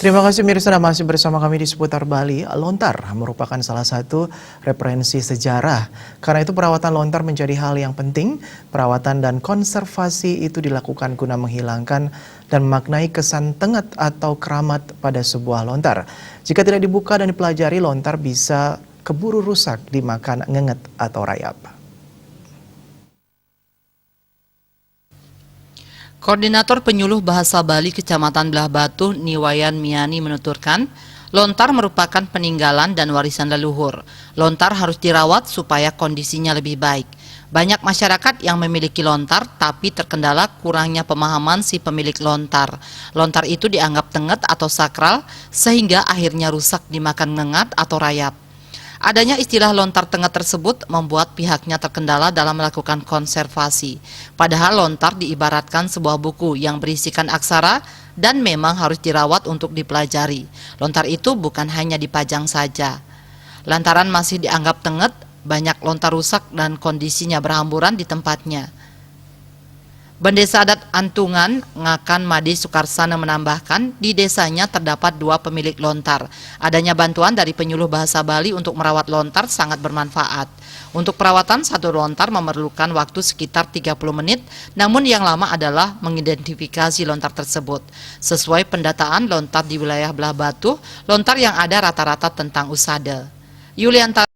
Terima kasih Mirsa, masih bersama kami di seputar Bali. Lontar merupakan salah satu referensi sejarah. Karena itu perawatan lontar menjadi hal yang penting. Perawatan dan konservasi itu dilakukan guna menghilangkan dan memaknai kesan tenget atau keramat pada sebuah lontar. Jika tidak dibuka dan dipelajari, lontar bisa keburu rusak dimakan ngenget atau rayap. Koordinator Penyuluh Bahasa Bali Kecamatan Belah Batu, Niwayan Miani menuturkan, lontar merupakan peninggalan dan warisan leluhur. Lontar harus dirawat supaya kondisinya lebih baik. Banyak masyarakat yang memiliki lontar tapi terkendala kurangnya pemahaman si pemilik lontar. Lontar itu dianggap tenget atau sakral sehingga akhirnya rusak dimakan ngengat atau rayap. Adanya istilah lontar tenget tersebut membuat pihaknya terkendala dalam melakukan konservasi. Padahal lontar diibaratkan sebuah buku yang berisikan aksara dan memang harus dirawat untuk dipelajari. Lontar itu bukan hanya dipajang saja. Lantaran masih dianggap tenget, banyak lontar rusak dan kondisinya berhamburan di tempatnya. Bendesa Adat Antungan, Ngakan Madi Sukarsana menambahkan, di desanya terdapat 2 pemilik lontar. Adanya bantuan dari penyuluh bahasa Bali untuk merawat lontar sangat bermanfaat. Untuk perawatan satu lontar memerlukan waktu sekitar 30 menit, namun yang lama adalah mengidentifikasi lontar tersebut. Sesuai pendataan lontar di wilayah Belah Batu, lontar yang ada rata-rata tentang usada. Yulianta